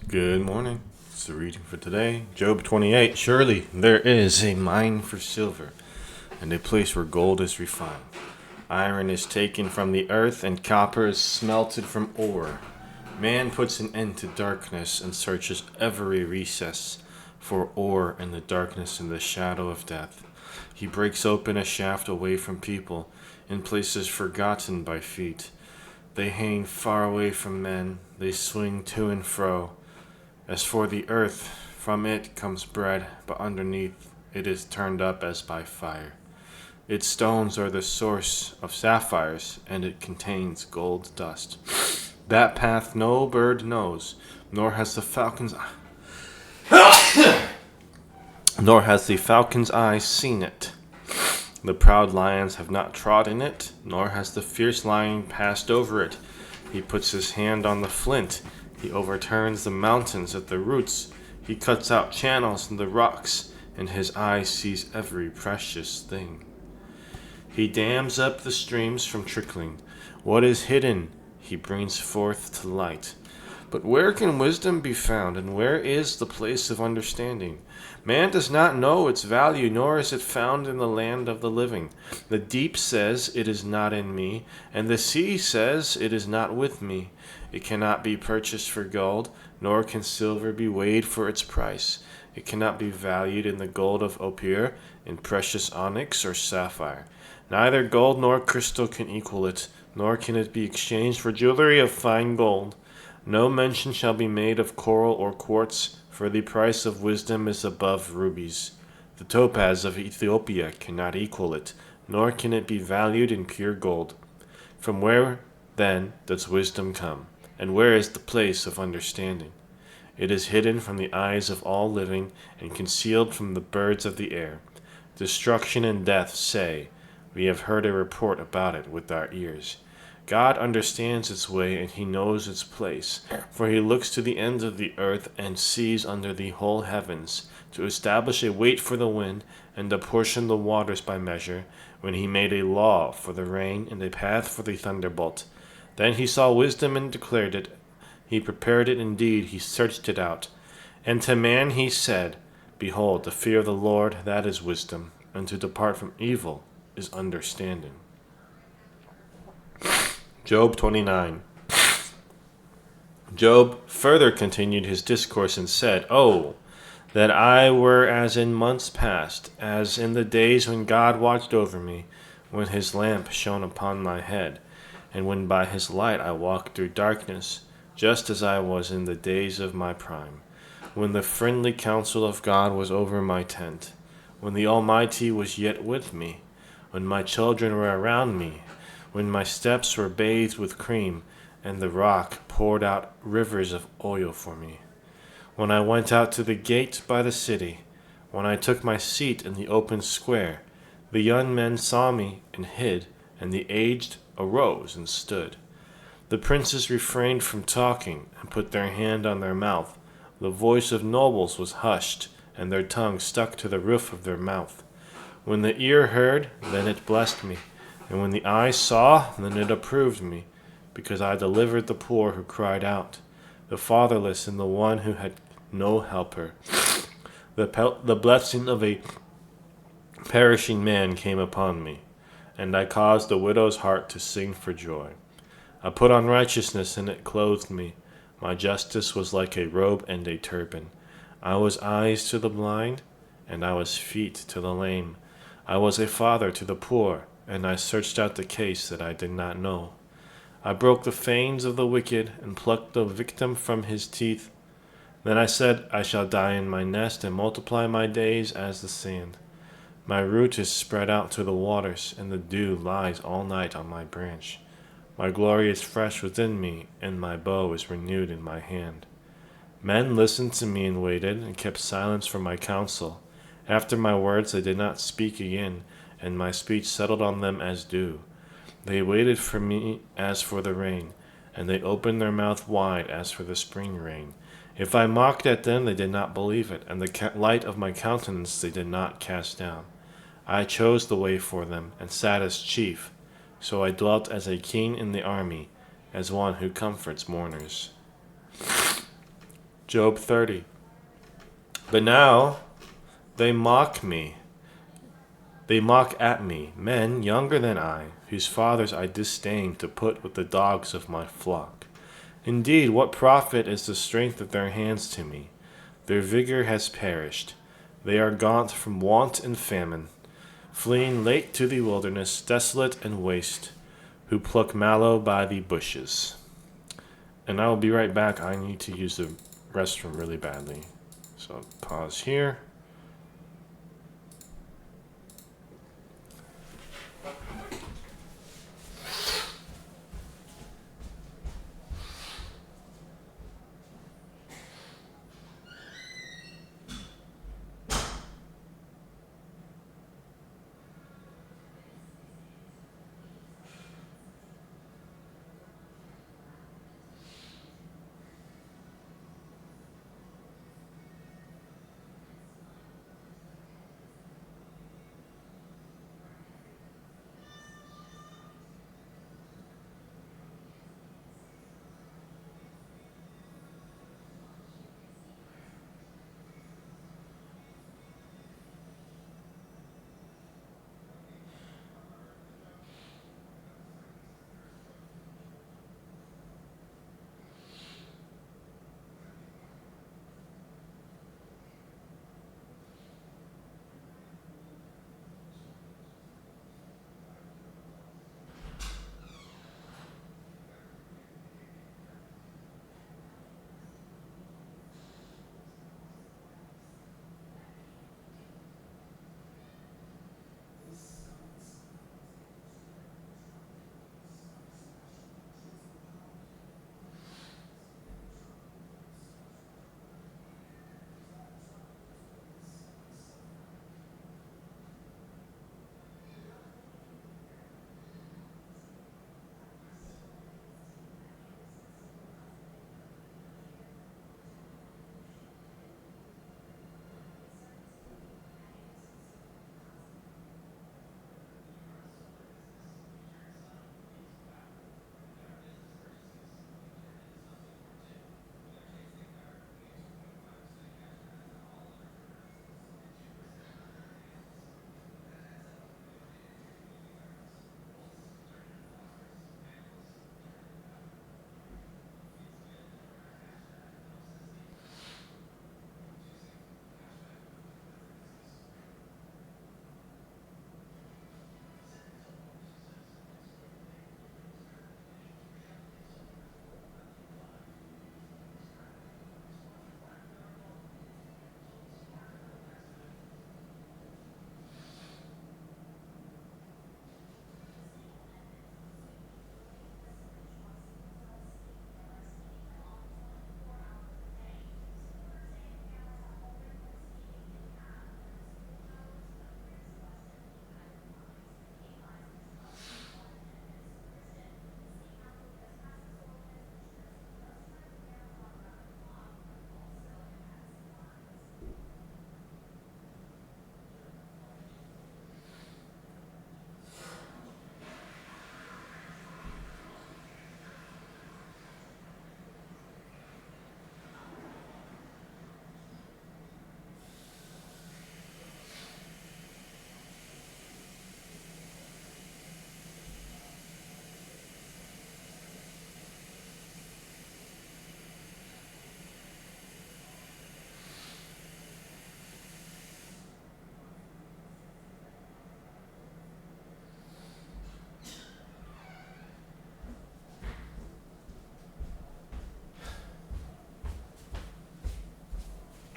Good morning. It's the reading for today. Job 28. Surely there is a mine for silver, and a place where gold is refined. Iron is taken from the earth, and copper is smelted from ore. Man puts an end to darkness and searches every recess for ore in the darkness and the shadow of death. He breaks open a shaft away from people, in places forgotten by feet. They hang far away from men, they swing to and fro. As for the earth, from it comes bread, but underneath it is turned up as by fire. Its stones are the source of sapphires, and it contains gold dust. That path no bird knows, nor has the falcon's eye seen it. The proud lions have not trodden it, nor has the fierce lion passed over it. He puts his hand on the flint. He overturns the mountains at the roots. He cuts out channels in the rocks, and his eye sees every precious thing. He dams up the streams from trickling. What is hidden, he brings forth to light. But where can wisdom be found, and where is the place of understanding? Man does not know its value, nor is it found in the land of the living. The deep says, "It is not in me," and the sea says, "It is not with me." It cannot be purchased for gold, nor can silver be weighed for its price. It cannot be valued in the gold of Ophir, in precious onyx or sapphire. Neither gold nor crystal can equal it, nor can it be exchanged for jewelry of fine gold. No mention shall be made of coral or quartz, for the price of wisdom is above rubies. The topaz of Ethiopia cannot equal it, nor can it be valued in pure gold. From where, then, does wisdom come? And where is the place of understanding? It is hidden from the eyes of all living, and concealed from the birds of the air. Destruction and death say, "We have heard a report about it with our ears." God understands its way, and he knows its place, for he looks to the ends of the earth and sees under the whole heavens, to establish a weight for the wind, and apportion the waters by measure, when he made a law for the rain and a path for the thunderbolt. Then he saw wisdom and declared it. He prepared it indeed, he searched it out. And to man he said, "Behold, the fear of the Lord, that is wisdom, and to depart from evil is understanding." Job 29. Job further continued his discourse and said, "Oh, that I were as in months past, as in the days when God watched over me, when his lamp shone upon my head, and when by his light I walked through darkness, just as I was in the days of my prime, when the friendly counsel of God was over my tent, when the Almighty was yet with me, when my children were around me, when my steps were bathed with cream, and the rock poured out rivers of oil for me. When I went out to the gate by the city, when I took my seat in the open square, the young men saw me and hid, and the aged arose and stood. The princes refrained from talking and put their hand on their mouth. The voice of nobles was hushed, and their tongue stuck to the roof of their mouth. When the ear heard, then it blessed me. And when the eye saw, then it approved me, because I delivered the poor who cried out, the fatherless and the one who had no helper. The blessing of a perishing man came upon me, and I caused the widow's heart to sing for joy. I put on righteousness, and it clothed me. My justice was like a robe and a turban. I was eyes to the blind, and I was feet to the lame. I was a father to the poor, and I searched out the case that I did not know. I broke the fangs of the wicked, and plucked the victim from his teeth. Then I said, I shall die in my nest, and multiply my days as the sand. My root is spread out to the waters, and the dew lies all night on my branch. My glory is fresh within me, and my bow is renewed in my hand. Men listened to me and waited, and kept silence for my counsel. After my words they did not speak again, and my speech settled on them as dew. They waited for me as for the rain, and they opened their mouth wide as for the spring rain. If I mocked at them, they did not believe it, and the light of my countenance they did not cast down. I chose the way for them, and sat as chief. So I dwelt as a king in the army, as one who comforts mourners. Job 30. But now they mock me. They mock at me, men younger than I, whose fathers I disdain to put with the dogs of my flock. Indeed, what profit is the strength of their hands to me? Their vigor has perished. They are gaunt from want and famine, fleeing late to the wilderness, desolate and waste, who pluck mallow by the bushes. And I will be right back. I need to use the restroom really badly. So pause here.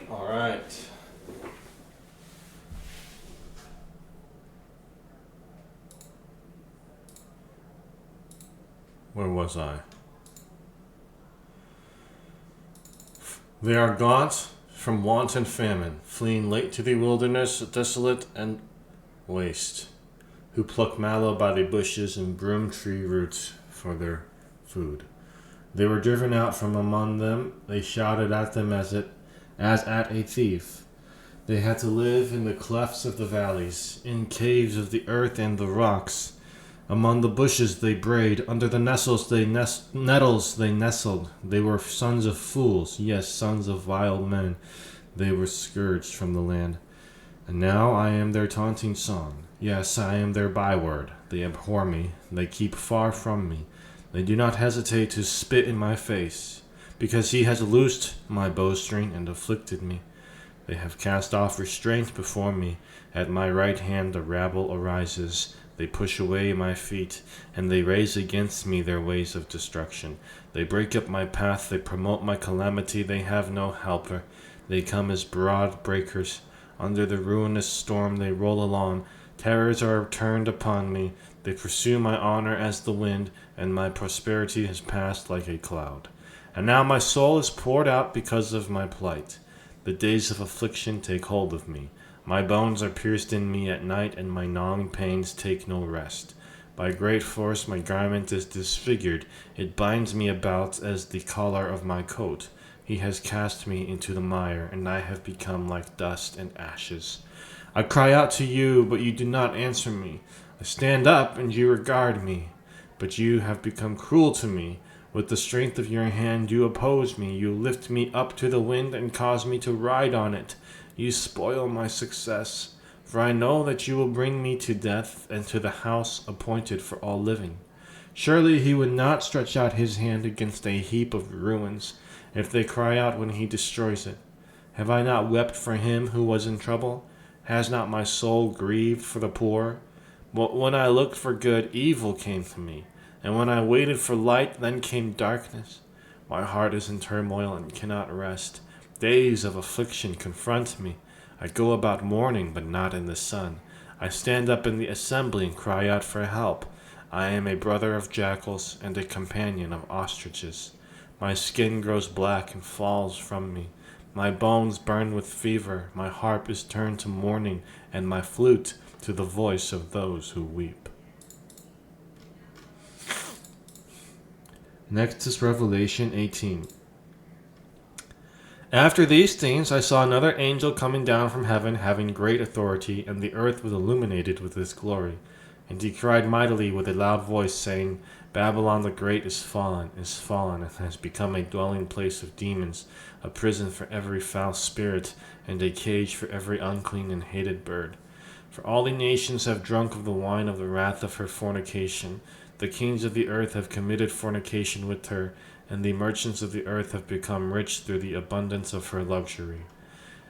All right. Where was I? They are gaunt from want and famine, fleeing late to the wilderness, desolate and waste, who pluck mallow by the bushes and broom tree roots for their food. They were driven out from among them. They shouted at them as at a thief. They had to live in the clefts of the valleys, in caves of the earth and the rocks, Among the bushes they brayed, under the nettles they nestled. They were sons of fools, yes, sons of vile men. They were scourged from the land. And now I am their taunting song. Yes, I am their byword. They abhor me. They keep far from me. They do not hesitate to spit in my face, because he has loosed my bowstring and afflicted me. They have cast off restraint before me. At my right hand the rabble arises. They push away my feet, and they raise against me their ways of destruction. They break up my path, they promote my calamity, they have no helper. They come as broad breakers. Under the ruinous storm they roll along. Terrors are turned upon me. They pursue my honor as the wind, and my prosperity has passed like a cloud. And now my soul is poured out because of my plight. The days of affliction take hold of me. My bones are pierced in me at night, and my gnawing pains take no rest. By great force my garment is disfigured. It binds me about as the collar of my coat. He has cast me into the mire, and I have become like dust and ashes. I cry out to you, but you do not answer me. I stand up, and you regard me. But you have become cruel to me. With the strength of your hand you oppose me. You lift me up to the wind and cause me to ride on it. You spoil my success. For I know that you will bring me to death and to the house appointed for all living. Surely he would not stretch out his hand against a heap of ruins, if they cry out when he destroys it. Have I not wept for him who was in trouble? Has not my soul grieved for the poor? But when I looked for good, evil came to me. And when I waited for light, then came darkness. My heart is in turmoil and cannot rest. Days of affliction confront me. I go about mourning, but not in the sun. I stand up in the assembly and cry out for help. I am a brother of jackals and a companion of ostriches. My skin grows black and falls from me. My bones burn with fever. My harp is turned to mourning, and my flute to the voice of those who weep. Next is Revelation 18. After these things I saw another angel coming down from heaven, having great authority, and the earth was illuminated with his glory. And he cried mightily with a loud voice, saying, Babylon the Great is fallen, and has become a dwelling place of demons, a prison for every foul spirit, and a cage for every unclean and hated bird. For all the nations have drunk of the wine of the wrath of her fornication. The kings of the earth have committed fornication with her, and the merchants of the earth have become rich through the abundance of her luxury.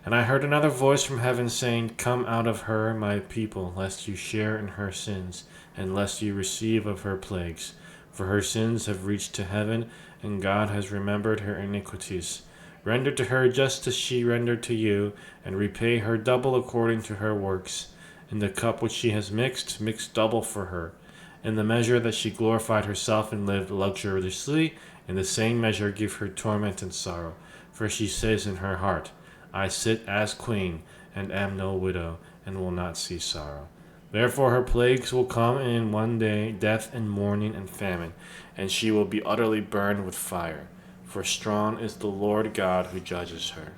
And I heard another voice from heaven saying, Come out of her, my people, lest you share in her sins, and lest you receive of her plagues. For her sins have reached to heaven, and God has remembered her iniquities. Render to her just as she rendered to you, and repay her double according to her works. In the cup which she has mixed, mix double for her. In the measure that she glorified herself and lived luxuriously, in the same measure give her torment and sorrow. For she says in her heart, I sit as queen, and am no widow, and will not see sorrow. Therefore her plagues will come in one day, death and mourning and famine, and she will be utterly burned with fire. For strong is the Lord God who judges her.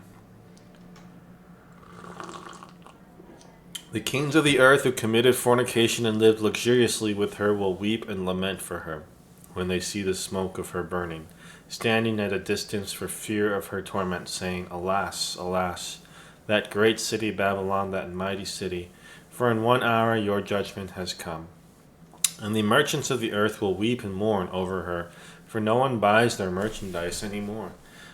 The kings of the earth who committed fornication and lived luxuriously with her will weep and lament for her, when they see the smoke of her burning, standing at a distance for fear of her torment, saying, Alas, alas, that great city Babylon, that mighty city, for in 1 hour your judgment has come. And the merchants of the earth will weep and mourn over her, for no one buys their merchandise any more.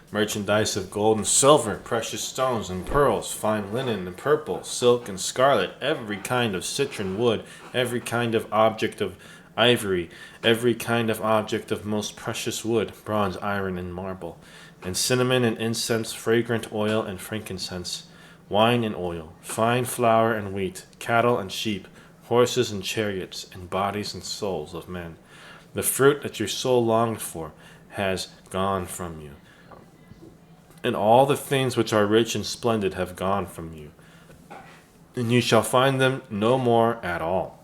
Merchandise of gold and silver, precious stones and pearls, fine linen and purple, silk and scarlet, every kind of citron wood, every kind of object of ivory, every kind of object of most precious wood, bronze, iron, and marble, and cinnamon and incense, fragrant oil and frankincense, wine and oil, fine flour and wheat, cattle and sheep, horses and chariots, and bodies and souls of men. The fruit that your soul longed for has gone from you, and all the things which are rich and splendid have gone from you, and you shall find them no more at all.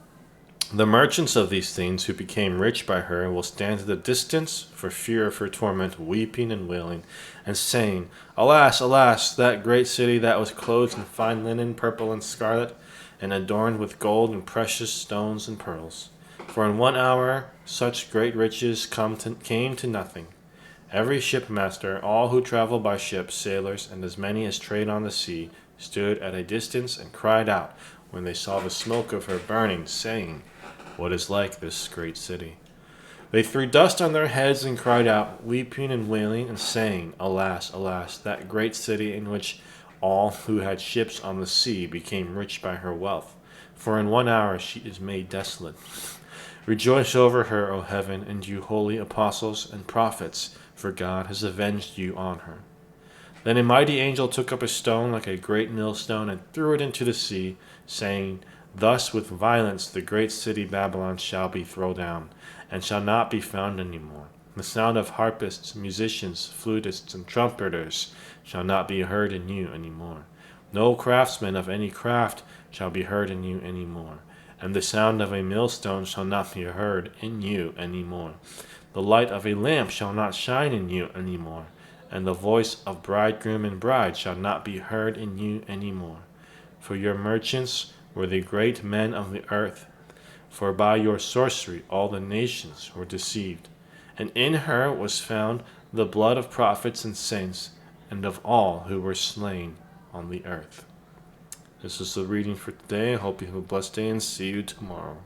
The merchants of these things who became rich by her will stand at a distance for fear of her torment, weeping and wailing, and saying, Alas, alas, that great city that was clothed in fine linen, purple and scarlet, and adorned with gold and precious stones and pearls. For in 1 hour such great riches came to nothing. Every shipmaster, all who travel by ship, sailors, and as many as trade on the sea, stood at a distance and cried out when they saw the smoke of her burning, saying, What is like this great city? They threw dust on their heads and cried out, weeping and wailing, and saying, Alas, alas, that great city in which all who had ships on the sea became rich by her wealth. For in 1 hour she is made desolate. Rejoice over her, O heaven, and you holy apostles and prophets, for God has avenged you on her. Then a mighty angel took up a stone like a great millstone and threw it into the sea, saying, Thus with violence the great city Babylon shall be thrown down, and shall not be found any more. The sound of harpists, musicians, flutists, and trumpeters shall not be heard in you any more. No craftsman of any craft shall be heard in you any more, and the sound of a millstone shall not be heard in you any more. The light of a lamp shall not shine in you any more, and the voice of bridegroom and bride shall not be heard in you any more. For your merchants were the great men of the earth, for by your sorcery all the nations were deceived. And in her was found the blood of prophets and saints, and of all who were slain on the earth. This is the reading for today. I hope you have a blessed day and see you tomorrow.